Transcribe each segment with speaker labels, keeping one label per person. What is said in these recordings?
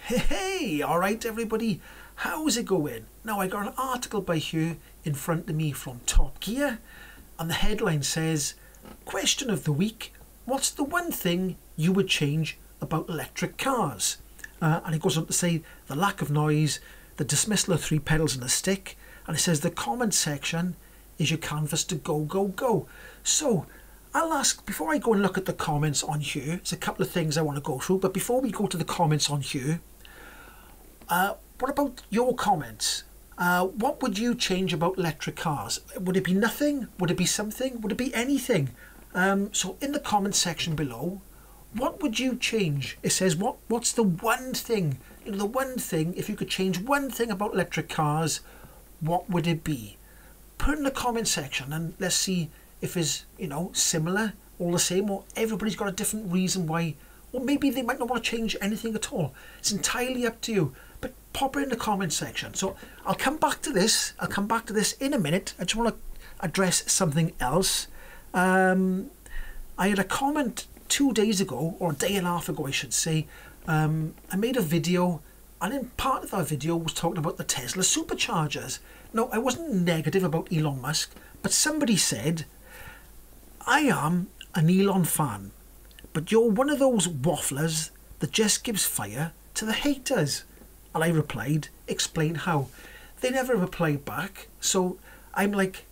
Speaker 1: Hey, alright everybody, how's it going? Now I got an article by here in front of me from TopGear, and the headline says, question of the week, what's the one thing you would change about electric cars? And it goes on to say the lack of noise, the dismissal of 3 pedals and a stick, and it says the comment section is your canvas to go, go, go. So I'll ask, before I go and look at the comments on here, there's a couple of things I want to go through, but before we go to the comments on here, what about your comments? What would you change about electric cars? Would it be nothing? Would it be something? Would it be anything? So in the comment section below, what would you change? It says, what's the one thing? You know, the one thing, if you could change one thing about electric cars, what would it be? Put it in the comment section and let's see if it's, you know, similar, all the same, or everybody's got a different reason why, or maybe they might not want to change anything at all. It's entirely up to you, but pop it in the comment section. So I'll come back to this. I'll come back to this in a minute. I just want to address something else. I had a comment 2 days ago, or a day and a half ago I should say. I made a video, and in part of that video was talking about the Tesla superchargers. Now, I wasn't negative about Elon Musk, but somebody said, I am an Elon fan, but you're one of those wafflers that just gives fire to the haters. And I replied, explain how. They never replied back, so I'm like,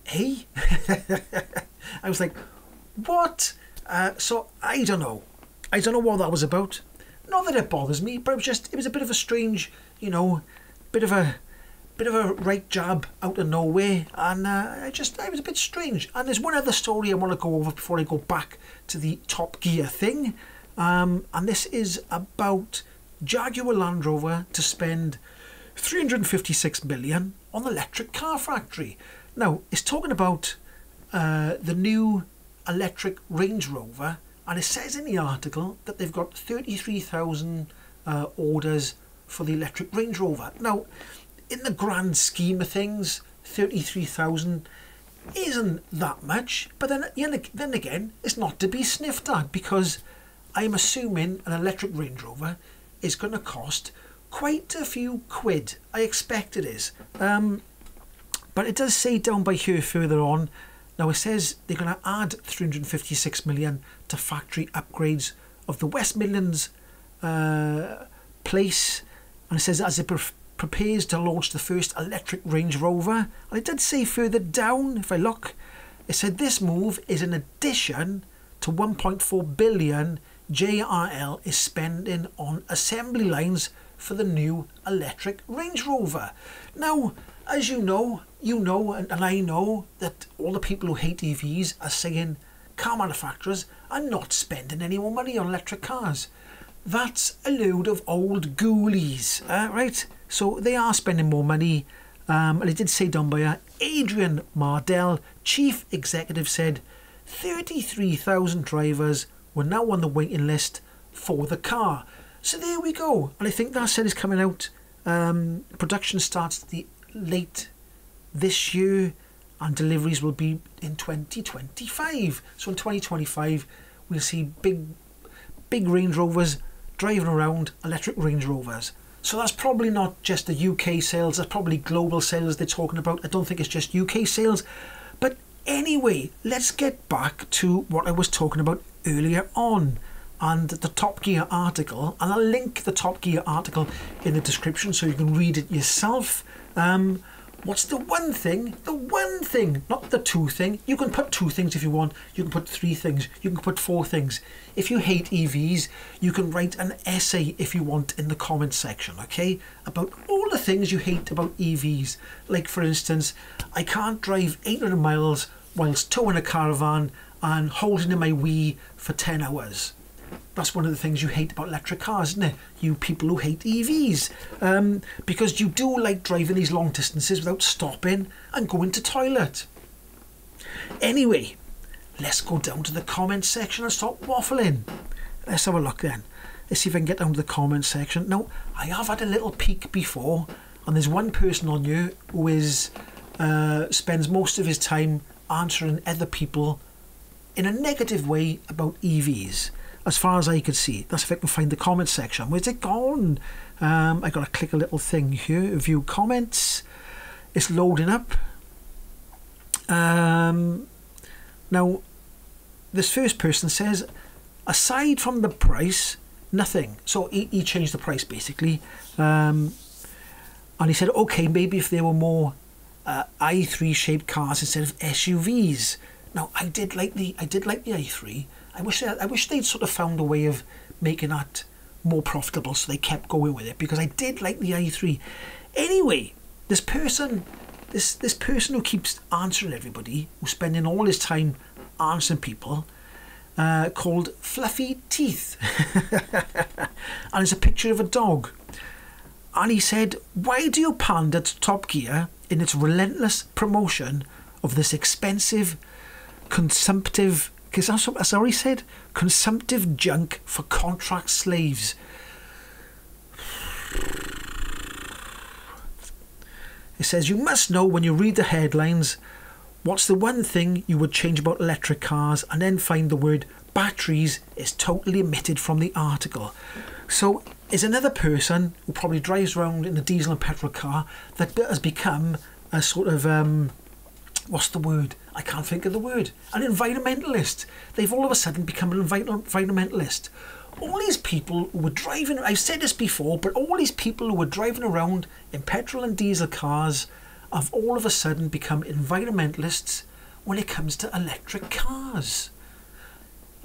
Speaker 1: hey? I was like, what? So I don't know. I don't know what that was about. Not that it bothers me, but it was a bit of a strange, you know, bit of a right jab out of nowhere, and it was a bit strange. And there's one other story I want to go over before I go back to the TopGear thing, and this is about Jaguar Land Rover to spend 356 million on the electric car factory. Now, it's talking about the new electric Range Rover, and it says in the article that they've got 33,000 orders for the electric Range Rover. Now, in the grand scheme of things, 33,000 isn't that much, but then again, it's not to be sniffed at, because I'm assuming an electric Range Rover is going to cost quite a few quid. I expect it is. But it does say down by here further on, now it says they're going to add 356 million to factory upgrades of the West Midlands place, and it says as it prepares to launch the first electric Range Rover. And it did say further down, if I look, it said this move is in addition to 1.4 billion JRL is spending on assembly lines for the new electric Range Rover. Now, as you know, and I know that all the people who hate EVs are saying car manufacturers are not spending any more money on electric cars. That's a load of old ghoulies, right? So they are spending more money, and it did say down by Adrian Mardell, chief executive, said 33,000 drivers were now on the waiting list for the car. So there we go, and I think that set is coming out. Production starts late this year, and deliveries will be in 2025. So in 2025 we'll see big Range Rovers driving around, electric Range Rovers. So that's probably not just the UK sales, that's probably global sales they're talking about. I don't think it's just UK sales. But anyway, let's get back to what I was talking about earlier on, and the TopGear article, and I'll link the TopGear article in the description so you can read it yourself. What's the one thing? The one thing, not the two thing. You can put 2 things if you want. You can put 3 things. You can put 4 things. If you hate EVs, you can write an essay if you want in the comment section, okay? About all the things you hate about EVs. Like, for instance, I can't drive 800 miles whilst towing a caravan and holding in my Wii for 10 hours. That's one of the things you hate about electric cars, isn't it? You people who hate EVs. Because you do like driving these long distances without stopping and going to toilet. Anyway, let's go down to the comment section and stop waffling. Let's have a look then. Let's see if I can get down to the comment section. Now, I have had a little peek before, and there's one person on here who spends most of his time answering other people in a negative way about EVs. as far as I could see. That's if I can find the comment section. Where's it gone? I got to click a little thing here, view comments. It's loading up. Now, this first person says, aside from the price, nothing. So he changed the price basically. And he said, okay, maybe if there were more i3 shaped cars instead of SUVs. Now, I did like the i3. I wish they'd sort of found a way of making that more profitable, so they kept going with it, because I did like the i3. Anyway, this person who keeps answering everybody, who's spending all his time answering people, called Fluffy Teeth, and it's a picture of a dog. And he said, why do you pander to Top Gear in its relentless promotion of this expensive, consumptive, because that's how he said, consumptive junk for contract slaves? It says, you must know when you read the headlines, what's the one thing you would change about electric cars, and then find the word batteries is totally omitted from the article. So is another person who probably drives around in a diesel and petrol car that has become a sort of, what's the word? I can't think of the word. An environmentalist. They've all of a sudden become an environmentalist. All these people who were driving, I've said this before, but all these people who were driving around in petrol and diesel cars have all of a sudden become environmentalists when it comes to electric cars.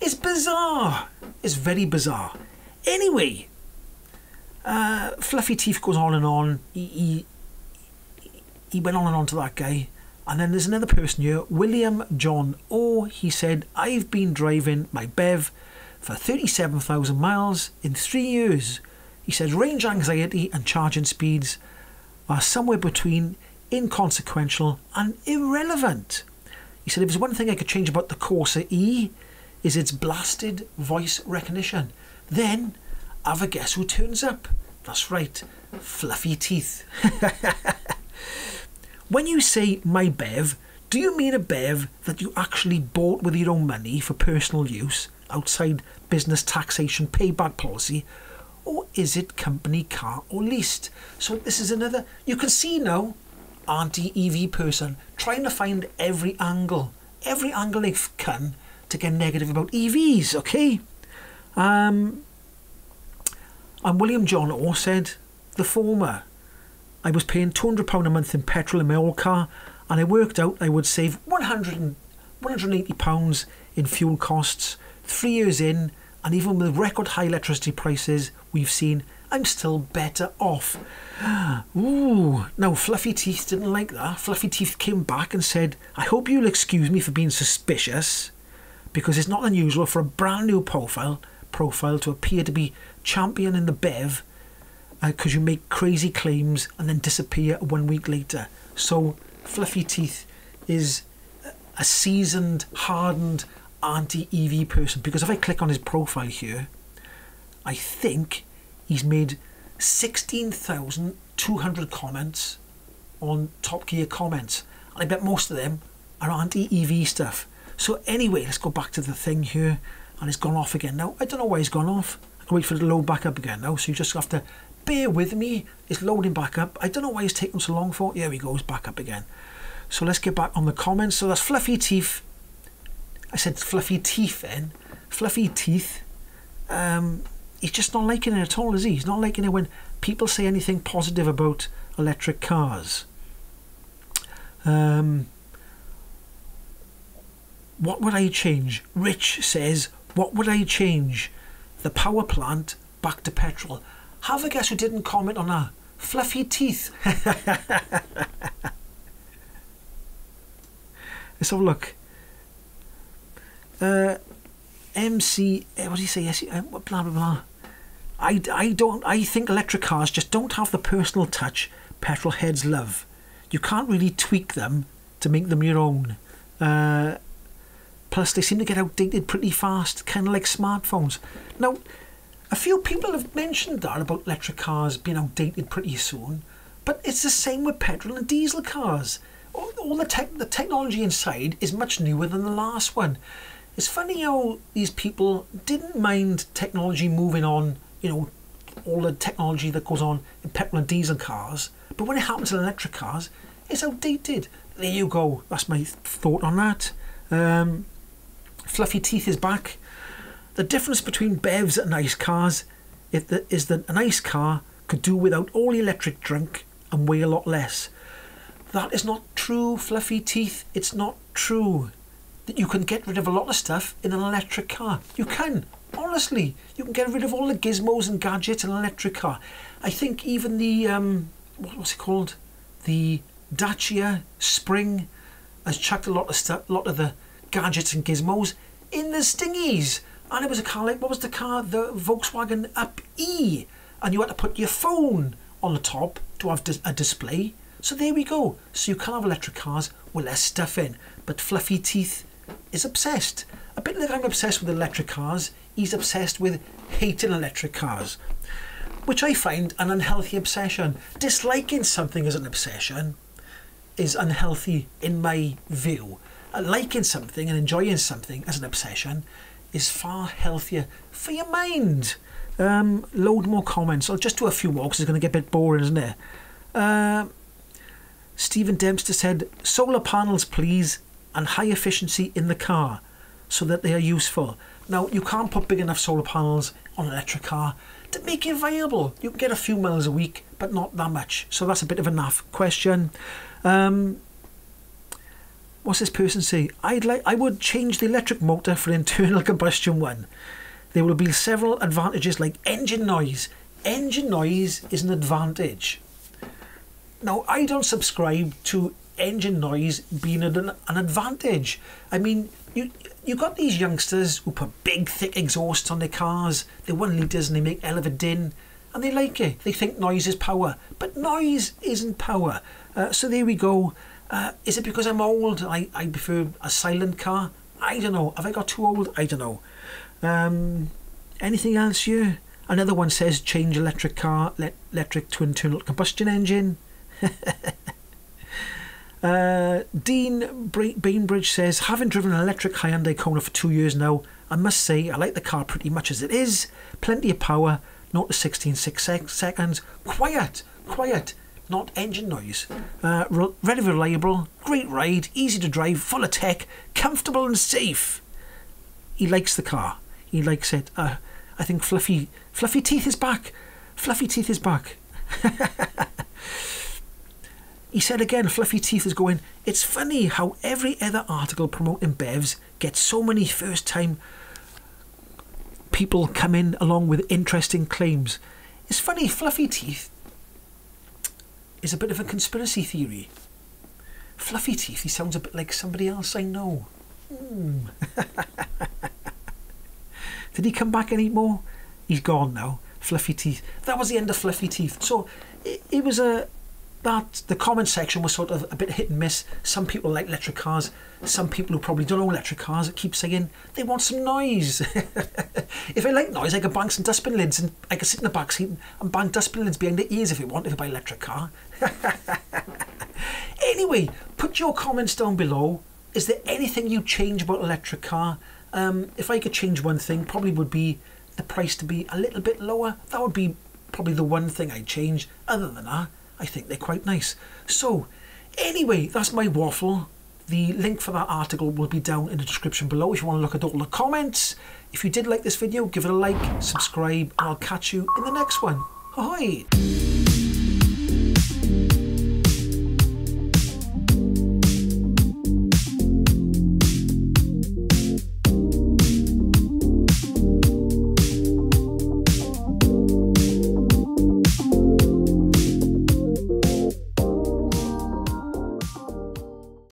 Speaker 1: It's bizarre. It's very bizarre. Anyway, Fluffy Teeth goes on and on. He went on and on to that guy. And then there's another person here, William John O. He said, I've been driving my BEV for 37,000 miles in 3 years. He said, range anxiety and charging speeds are somewhere between inconsequential and irrelevant. He said, if there's one thing I could change about the Corsa E, is its blasted voice recognition. Then, have a guess who turns up. That's right, Fluffy Teeth. When you say my BEV, do you mean a BEV that you actually bought with your own money for personal use, outside business taxation payback policy, or is it company car or leased? So this is another, you can see now, anti-EV person trying to find every angle they can to get negative about EVs, okay? And William John O said, the former. I was paying £200 a month in petrol in my old car, and I worked out I would save £180 in fuel costs 3 years in, and even with record high electricity prices we've seen, I'm still better off. Ooh, now Fluffy Teeth didn't like that. Fluffy Teeth came back and said, I hope you'll excuse me for being suspicious, because it's not unusual for a brand new profile to appear to be championing the BEV, because you make crazy claims and then disappear 1 week later. So Fluffy Teeth is a seasoned, hardened anti-EV person, because if I click on his profile here, I think he's made 16,200 comments on Top Gear comments, and I bet most of them are anti-EV stuff. So anyway, let's go back to the thing here, and it's gone off again. Now, I don't know why it's gone off. I can wait for it to load back up again now, so you just have to bear with me. It's loading back up. I don't know why it's taking so long for. Here we go, it's back up again. So let's get back on the comments. So that's Fluffy Teeth. I said Fluffy Teeth then. Fluffy Teeth. He's just not liking it at all, is he? He's not liking it when people say anything positive about electric cars. What would I change? Rich says, what would I change? The power plant back to petrol. Have a guess who didn't comment on that? Fluffy Teeth. Let's have a look. MC, what do you say? Yes, blah blah blah. I think electric cars just don't have the personal touch petrol heads love. You can't really tweak them to make them your own. Plus, they seem to get outdated pretty fast, kind of like smartphones. Now, a few people have mentioned that about electric cars being outdated pretty soon, but it's the same with petrol and diesel cars. All the technology inside is much newer than the last one. It's funny how these people didn't mind technology moving on, you know, all the technology that goes on in petrol and diesel cars, but when it happens in electric cars, it's outdated. There you go. That's my thought on that. Fluffy teeth is back. The difference between BEVs and ICE cars is that an ICE car could do without all the electric junk and weigh a lot less. That is not true, Fluffy teeth. It's not true that you can get rid of a lot of stuff in an electric car. You can. Honestly, you can get rid of all the gizmos and gadgets in an electric car. I think even the, what's it called? The Dacia Spring has chucked a lot of stuff, a lot of the gadgets and gizmos in the Stingies. And it was a car like, what was the car? The Volkswagen Up E. And you had to put your phone on the top to have a display. So there we go. So you can have electric cars with less stuff in. But Fluffy Teeth is obsessed. A bit like I'm obsessed with electric cars, he's obsessed with hating electric cars, which I find an unhealthy obsession. Disliking something as an obsession is unhealthy in my view. Liking something and enjoying something as an obsession is far healthier for your mind. Load more comments. I'll just do a few more because it's going to get a bit boring, isn't it? Stephen Dempster said, solar panels please, and high efficiency in the car so that they are useful. Now, you can't put big enough solar panels on an electric car to make it viable. You can get a few miles a week, but not that much. So that's a bit of a naff question. What's this person say? I would change the electric motor for an internal combustion one. There will be several advantages like engine noise. Engine noise is an advantage. Now, I don't subscribe to engine noise being an advantage. I mean, you got these youngsters who put big, thick exhausts on their cars. They're 1 litres and they make hell of a din. And they like it. They think noise is power. But noise isn't power. So there we go. Is it because I'm old? I prefer a silent car? I don't know. Have I got too old? I don't know. Anything else here? Another one says change electric car, electric to internal combustion engine. Dean Bainbridge says, having driven an electric Hyundai Kona for 2 years now, I must say I like the car pretty much as it is. Plenty of power, 0 to 16 6 seconds. Quiet, not engine noise. Very reliable, great ride, easy to drive, full of tech, comfortable and safe. He likes the car. He likes it. I think Fluffy Teeth is back. Fluffy Teeth is back. He said again, Fluffy Teeth is going, it's funny how every other article promoting BEVs gets so many first-time people come in along with interesting claims. It's funny, Fluffy Teeth is a bit of a conspiracy theory. Fluffy Teeth, he sounds a bit like somebody else I know. Did he come back any more? He's gone now. Fluffy Teeth. That was the end of Fluffy Teeth. So it was the comment section was sort of a bit hit and miss. Some people like electric cars. Some people who probably don't own electric cars keep saying they want some noise. If I like noise, I could bang some dustbin lids and I could sit in the back seat and bang dustbin lids behind the ears if I buy an electric car. Anyway, put your comments down below. Is there anything you change about an electric car? If I could change one thing, probably would be the price to be a little bit lower. That would be probably the one thing I'd change. Other than that, I think they're quite nice. So, anyway, that's my waffle. The link for that article will be down in the description below if you want to look at all the comments. If you did like this video, give it a like, subscribe, and I'll catch you in the next one. Ahoy!